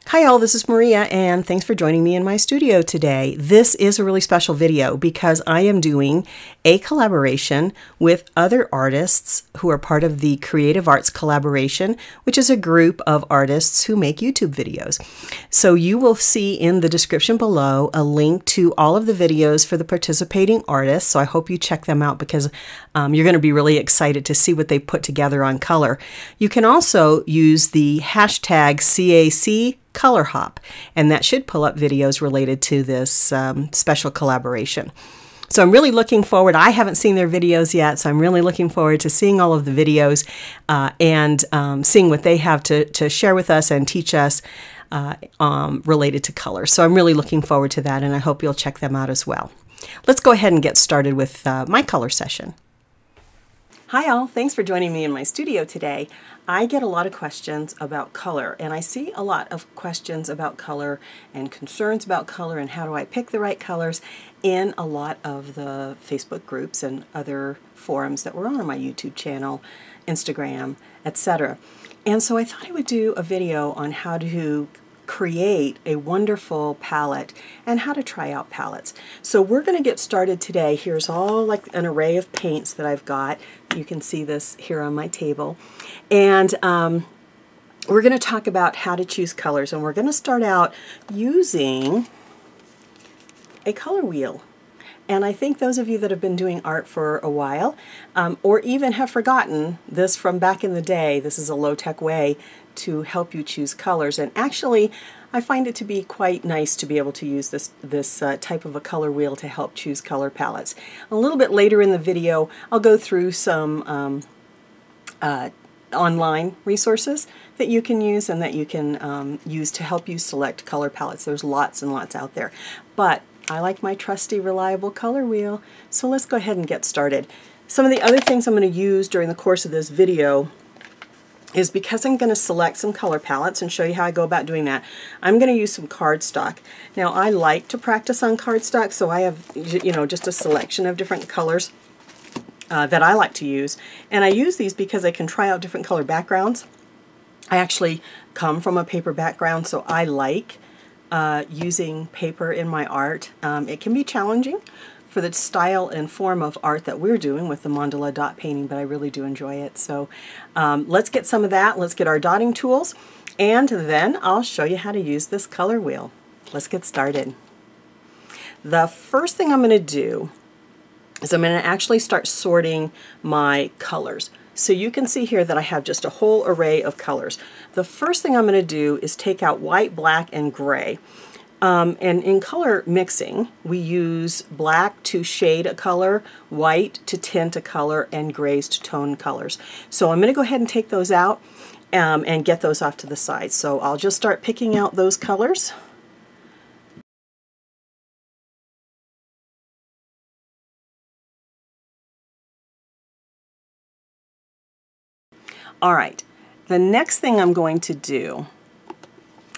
Hi all, this is Maria and thanks for joining me in my studio today. This is a really special video because I am doing a collaboration with other artists who are part of the Creative Arts Collaboration, which is a group of artists who make YouTube videos. So you will see in the description below a link to all of the videos for the participating artists. So I hope you check them out because you're going to be really excited to see what they put together on color. You can also use the hashtag CAC Color Hop, and that should pull up videos related to this special collaboration. So I'm really looking forward. I haven't seen their videos yet, so I'm really looking forward to seeing all of the videos and seeing what they have to share with us and teach us related to color. So I'm really looking forward to that, and I hope you'll check them out as well. Let's go ahead and get started with my color session. Hi all, thanks for joining me in my studio today. I get a lot of questions about color, and I see a lot of questions about color and concerns about color and how do I pick the right colors in a lot of the Facebook groups and other forums that were on my YouTube channel, Instagram, etc. And so I thought I would do a video on how to create a wonderful palette and how to try out palettes. So we're going to get started today. Here's all like an array of paints that I've got. You can see this here on my table. And we're going to talk about how to choose colors, and we're going to start out using a color wheel. And I think those of you that have been doing art for a while, or even have forgotten this from back in the day, this is a low-tech way to help you choose colors. And actually, I find it to be quite nice to be able to use this type of a color wheel to help choose color palettes. A little bit later in the video, I'll go through some online resources that you can use and that you can use to help you select color palettes. There's lots and lots out there. But I like my trusty, reliable color wheel, so let's go ahead and get started. Some of the other things I'm going to use during the course of this video is, because I'm going to select some color palettes and show you how I go about doing that, I'm going to use some cardstock. Now I like to practice on cardstock, so I have, you know, just a selection of different colors that I like to use. And I use these because I can try out different color backgrounds. I actually come from a paper background, so I like using paper in my art. It can be challenging for the style and form of art that we're doing with the Mandala dot painting, but I really do enjoy it. So let's get some of that. Let's get our dotting tools, and then I'll show you how to use this color wheel. Let's get started. The first thing I'm going to do is I'm going to actually start sorting my colors. So you can see here that I have just a whole array of colors. The first thing I'm going to do is take out white, black, and gray. And in color mixing, we use black to shade a color, white to tint a color, and grays to tone colors. So I'm going to go ahead and take those out and get those off to the side. So I'll just start picking out those colors. All right, the next thing I'm going to do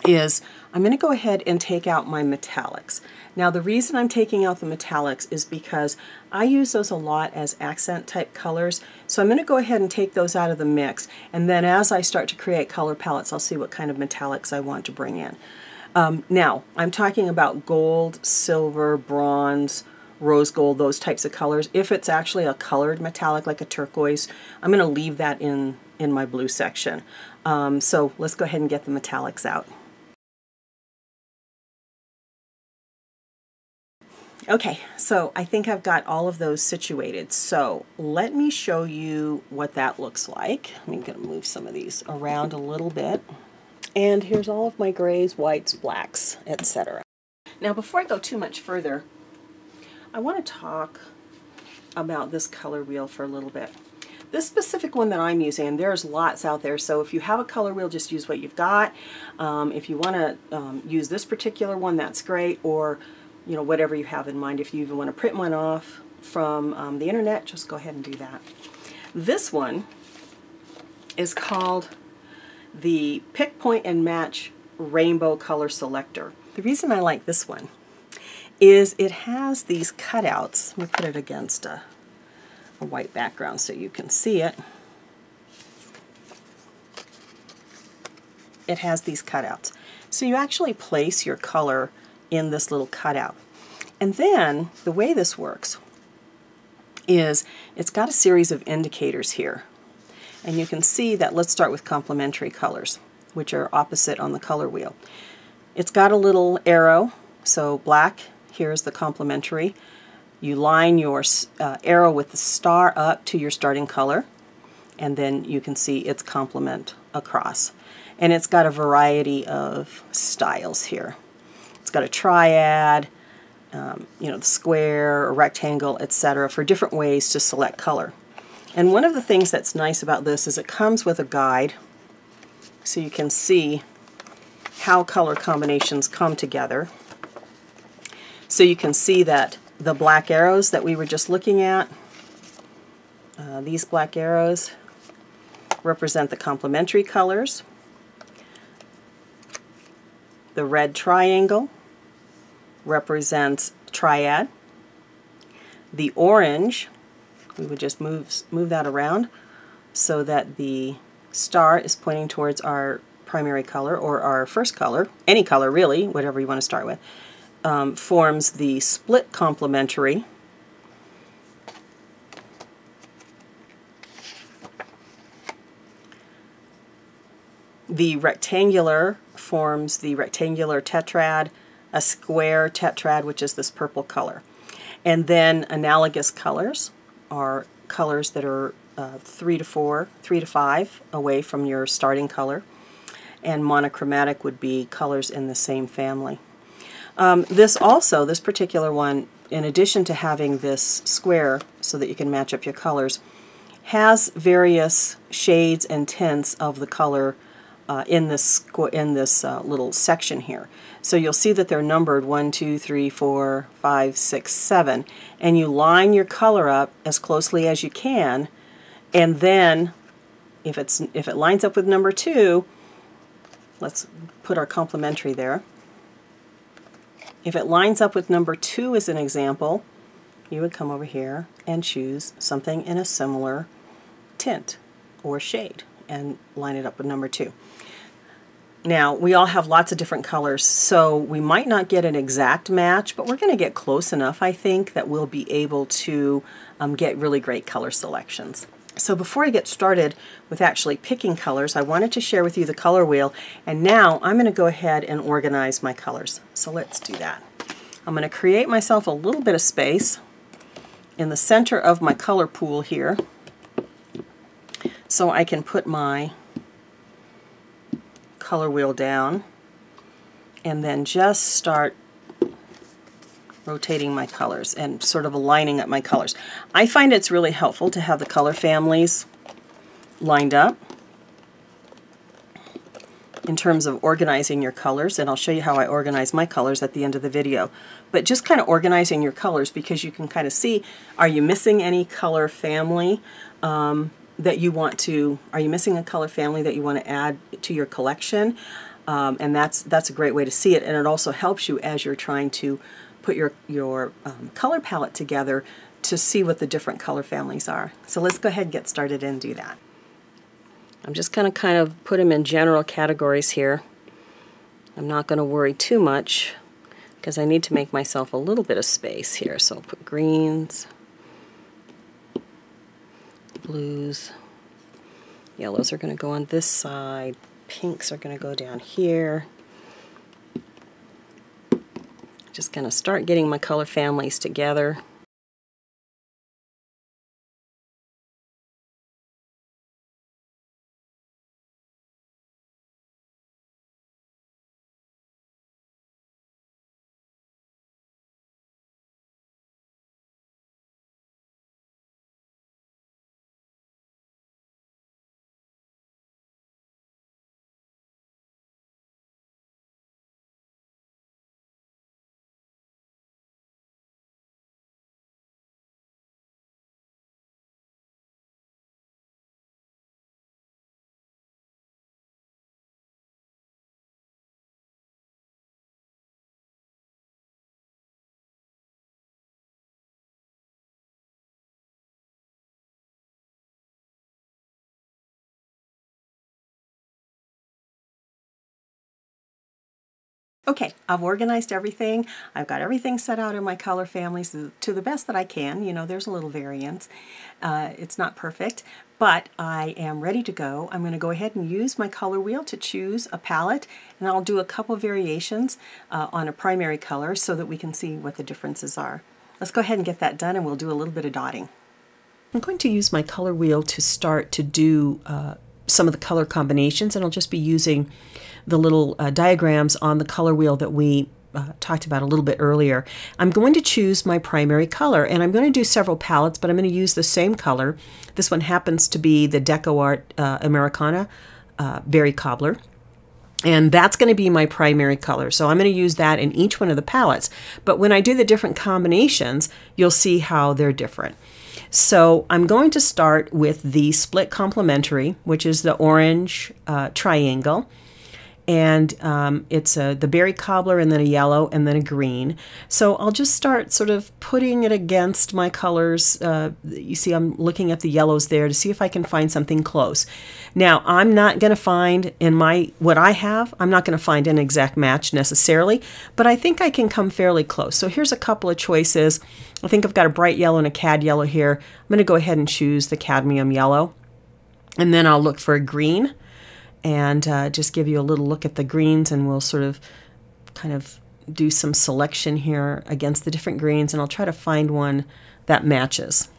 is I'm going to go ahead and take out my metallics. Now the reason I'm taking out the metallics is because I use those a lot as accent type colors. So I'm going to go ahead and take those out of the mix, and then as I start to create color palettes, I'll see what kind of metallics I want to bring in. Now I'm talking about gold, silver, bronze, rose gold, those types of colors. If it's actually a colored metallic like a turquoise, I'm going to leave that in my blue section. So let's go ahead and get the metallics out. Okay, so I think I've got all of those situated. So let me show you what that looks like. I'm going to move some of these around a little bit. And here's all of my grays, whites, blacks, etc. Now before I go too much further, I want to talk about this color wheel for a little bit. This specific one that I'm using, and there's lots out there, so if you have a color wheel, just use what you've got. If you want to use this particular one, that's great, or you know, whatever you have in mind. If you even want to print one off from the internet, just go ahead and do that. This one is called the Pick, Point, and Match Rainbow Color Selector. The reason I like this one is it has these cutouts. Let me put it against a white background so you can see it. It has these cutouts. So you actually place your color in this little cutout. And then the way this works is it's got a series of indicators here. And you can see that, let's start with complementary colors, which are opposite on the color wheel. It's got a little arrow, so black, here's the complementary. You line your arrow with the star up to your starting color, and then you can see its complement across. And it's got a variety of styles here. It's got a triad, the square, a rectangle, etc., for different ways to select color. And one of the things that's nice about this is it comes with a guide, so you can see how color combinations come together. So you can see that the black arrows that we were just looking at, these black arrows represent the complementary colors. The red triangle represents triad. The orange, we would just move that around so that the star is pointing towards our primary color, or our first color, any color really, whatever you want to start with, forms the split complementary. The rectangular forms the rectangular tetrad, a square tetrad, which is this purple color. And then analogous colors are colors that are 3 to 5 away from your starting color. And monochromatic would be colors in the same family. This particular one, in addition to having this square so that you can match up your colors, has various shades and tints of the color in this little section here. So you'll see that they're numbered 1, 2, 3, 4, 5, 6, 7, and you line your color up as closely as you can, and then if it lines up with number 2, let's put our complementary there. If it lines up with number 2 as an example, you would come over here and choose something in a similar tint or shade and line it up with number 2. Now, we all have lots of different colors, so we might not get an exact match, but we're going to get close enough, I think, that we'll be able to get really great color selections. So before I get started with actually picking colors, I wanted to share with you the color wheel, and now I'm going to go ahead and organize my colors. So let's do that. I'm going to create myself a little bit of space in the center of my color pool here so I can put my color wheel down and then just start rotating my colors and sort of aligning up my colors. I find it's really helpful to have the color families lined up in terms of organizing your colors, and I'll show you how I organize my colors at the end of the video. But just kind of organizing your colors, because you can kind of see, are you missing any color family that you want to, are you missing a color family that you want to add to your collection? And that's a great way to see it, and it also helps you as you're trying to put your color palette together to see what the different color families are. So let's go ahead and get started and do that. I'm just going to kind of put them in general categories here. I'm not going to worry too much because I need to make myself a little bit of space here. So I'll put greens, blues, yellows are going to go on this side, pinks are going to go down here. Just going to start getting my color families together. Okay, I've organized everything. I've got everything set out in my color families to the best that I can. You know, there's a little variance. It's not perfect, but I am ready to go. I'm going to go ahead and use my color wheel to choose a palette, and I'll do a couple variations on a primary color so that we can see what the differences are. Let's go ahead and get that done, and we'll do a little bit of dotting. I'm going to use my color wheel to start to do some of the color combinations, and I'll just be using the little diagrams on the color wheel that we talked about a little bit earlier. I'm going to choose my primary color, and I'm going to do several palettes, but I'm going to use the same color. This one happens to be the DecoArt Americana Berry Cobbler, and that's going to be my primary color. So I'm going to use that in each one of the palettes, but when I do the different combinations, you'll see how they're different. So I'm going to start with the split complementary, which is the orange triangle. And it's the berry cobbler, and then a yellow, and then a green. So I'll just start sort of putting it against my colors. You see I'm looking at the yellows there to see if I can find something close. Now, I'm not going to find in what I have, I'm not going to find an exact match necessarily, but I think I can come fairly close. So here's a couple of choices. I think I've got a bright yellow and a cad yellow here. I'm going to go ahead and choose the cadmium yellow, and then I'll look for a green. And just give you a little look at the greens, and we'll sort of kind of do some selection here against the different greens, and I'll try to find one that matches.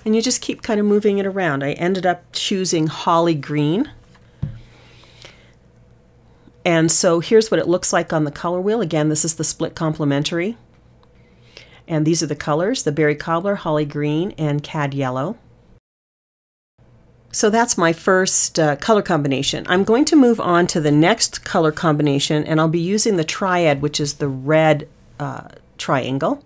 And you just keep kind of moving it around. I ended up choosing holly green. And so here's what it looks like on the color wheel. Again, this is the split complementary. And these are the colors, the berry cobbler, holly green, and cad yellow. So that's my first color combination. I'm going to move on to the next color combination, and I'll be using the triad, which is the red triangle,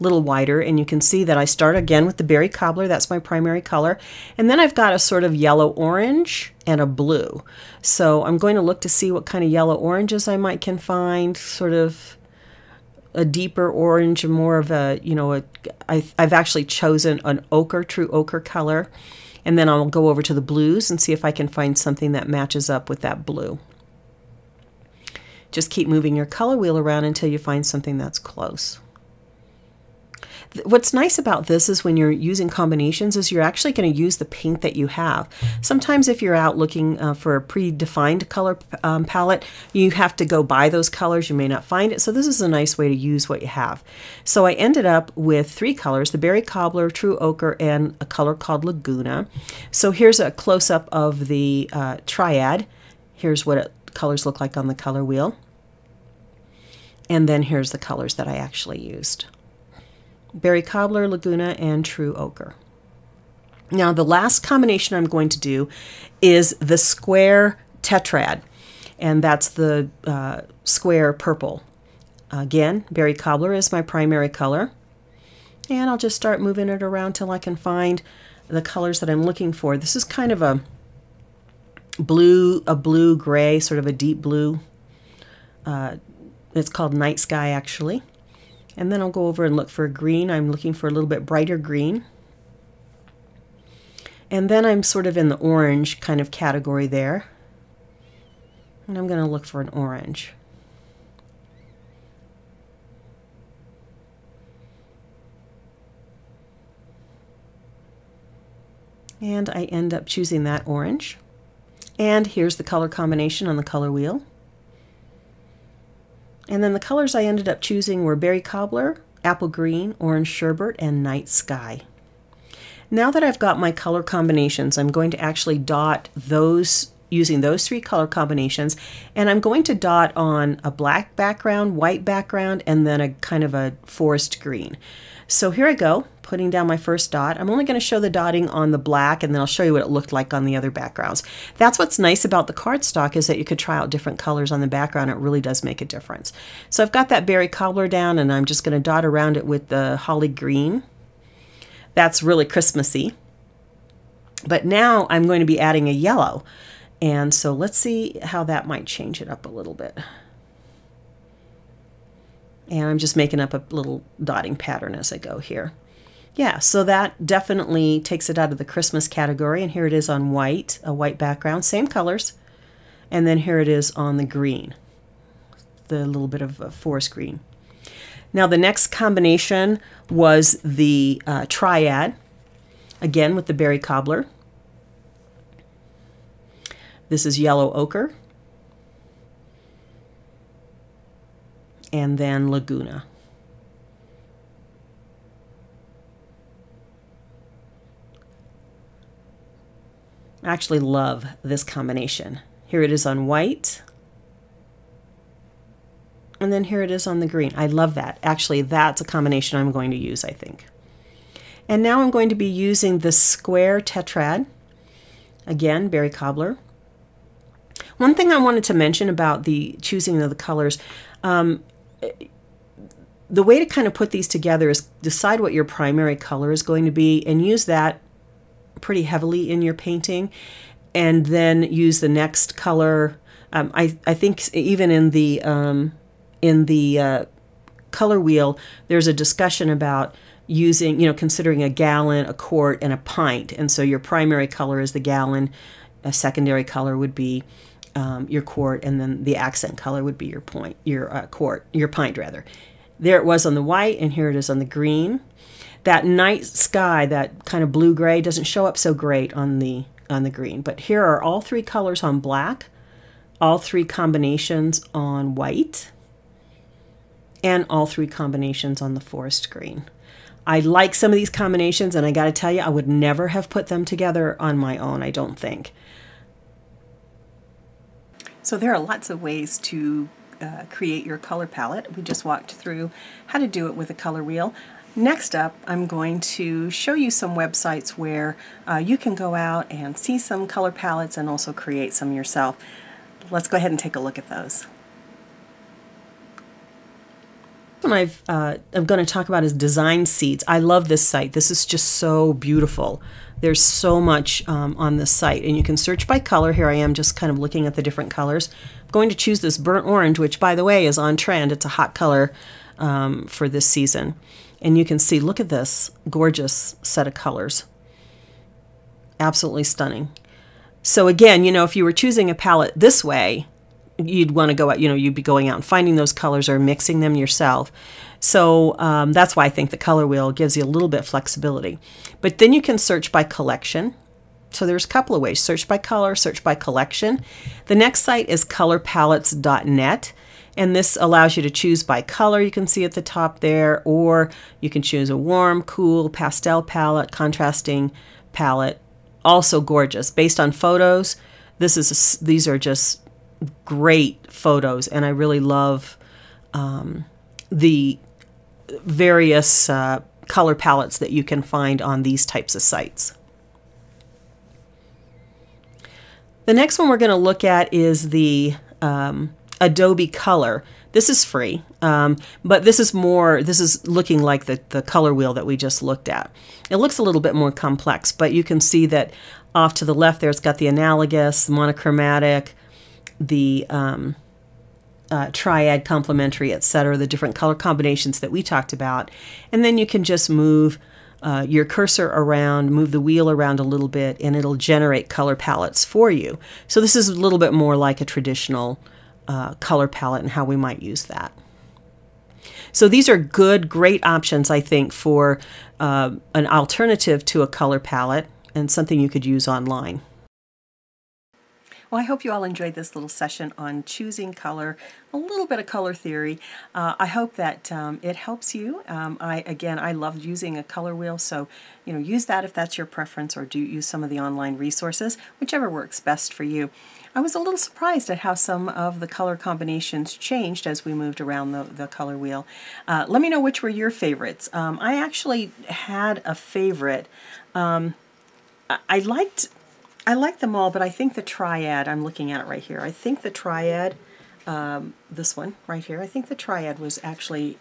a little wider, and you can see that I start again with the berry cobbler. That's my primary color, and then I've got a sort of yellow-orange and a blue. So I'm going to look to see what kind of yellow-oranges I can find, sort of a deeper orange, more of a, you know, I've actually chosen an ochre, true ochre color. And then I'll go over to the blues and see if I can find something that matches up with that blue. Just keep moving your color wheel around until you find something that's close. What's nice about this is when you're using combinations is you're actually going to use the paint that you have. Sometimes if you're out looking for a predefined color palette, you have to go buy those colors. You may not find it. So this is a nice way to use what you have. So I ended up with 3 colors, the berry cobbler, true ochre, and a color called Laguna. So here's a close-up of the triad. Here's what colors look like on the color wheel. And then here's the colors that I actually used. Berry cobbler, Laguna, and true ochre. Now the last combination I'm going to do is the square tetrad, and that's the square purple. Again, berry cobbler is my primary color, and I'll just start moving it around till I can find the colors that I'm looking for. This is kind of a blue-gray, sort of a deep blue. It's called night sky, actually. And then I'll go over and look for a green. I'm looking for a little bit brighter green. And then I'm sort of in the orange kind of category there. And I'm going to look for an orange. And I end up choosing that orange. And here's the color combination on the color wheel. And then the colors I ended up choosing were berry cobbler, apple green, orange sherbet, and night sky. Now that I've got my color combinations, I'm going to actually dot those using those 3 color combinations, and I'm going to dot on a black background, white background, and then a kind of a forest green. So here I go, putting down my first dot. I'm only going to show the dotting on the black, and then I'll show you what it looked like on the other backgrounds. That's what's nice about the cardstock, is that you could try out different colors on the background. It really does make a difference. So I've got that berry cobbler down, and I'm just going to dot around it with the holly green. That's really Christmassy. But now I'm going to be adding a yellow. And so let's see how that might change it up a little bit. And I'm just making up a little dotting pattern as I go here. Yeah, so that definitely takes it out of the Christmas category, and here it is on white, a white background, same colors. And then here it is on the green, the little bit of forest green. Now the next combination was the triad, again with the berry cobbler. This is yellow ochre, and then Laguna. I actually love this combination. Here it is on white, and then here it is on the green. I love that. Actually, that's a combination I'm going to use, I think. And now I'm going to be using the square tetrad, again, berry cobbler. One thing I wanted to mention about the choosing of the colors, the way to kind of put these together is decide what your primary color is going to be and use that pretty heavily in your painting, and then use the next color. I think even in the color wheel, there's a discussion about using, considering a gallon, a quart, and a pint. And so your primary color is the gallon, a secondary color would be your quart, and then the accent color would be your pint rather. There it was on the white, and here it is on the green. That night sky, that kind of blue-gray, doesn't show up so great on the green. But here are all three colors on black, all three combinations on white, and all three combinations on the forest green. I like some of these combinations, and I got to tell you, I would never have put them together on my own, I don't think. So there are lots of ways to create your color palette. We just walked through how to do it with a color wheel. Next up, I'm going to show you some websites where you can go out and see some color palettes and also create some yourself. Let's go ahead and take a look at those. One I'm going to talk about is Design Seeds. I love this site. This is just so beautiful. There's so much on this site, and you can search by color. Here I am just kind of looking at the different colors. I'm going to choose this burnt orange, which by the way is on trend. It's a hot color for this season. And you can see, look at this gorgeous set of colors. Absolutely stunning. So again, if you were choosing a palette this way, you'd want to go out, you'd be going out and finding those colors or mixing them yourself. So that's why I think the color wheel gives you a little bit of flexibility. But then you can search by collection. So there's a couple of ways. Search by color, search by collection. The next site is colorpalettes.net. And this allows you to choose by color, you can see at the top there, or you can choose a warm, cool, pastel palette, contrasting palette. Also gorgeous. Based on photos, these are just great photos, and I really love the various color palettes that you can find on these types of sites. The next one we're going to look at is the Adobe Color. This is free, but this is looking like the color wheel that we just looked at. It looks a little bit more complex, but you can see that off to the left there it's got the analogous, monochromatic, the triad, complementary, etc., the different color combinations that we talked about. And then you can just move your cursor around, move the wheel around a little bit, and it'll generate color palettes for you. So this is a little bit more like a traditional color palette and how we might use that. So these are great options, I think, for an alternative to a color palette and something you could use online. Well, I hope you all enjoyed this little session on choosing color, a little bit of color theory. I hope that it helps you. I love using a color wheel, so use that if that's your preference, or do use some of the online resources, whichever works best for you. I was a little surprised at how some of the color combinations changed as we moved around the color wheel. Let me know which were your favorites. I actually had a favorite. I liked them all, but I think the triad, I'm looking at it right here, I think the triad, this one right here, I think the triad was actually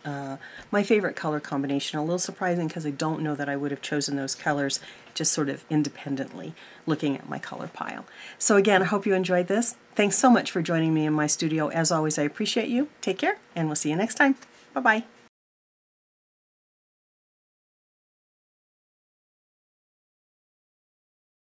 my favorite color combination. A little surprising because I don't know that I would have chosen those colors just sort of independently looking at my color pile. So again, I hope you enjoyed this. Thanks so much for joining me in my studio. As always, I appreciate you. Take care, and we'll see you next time. Bye-bye.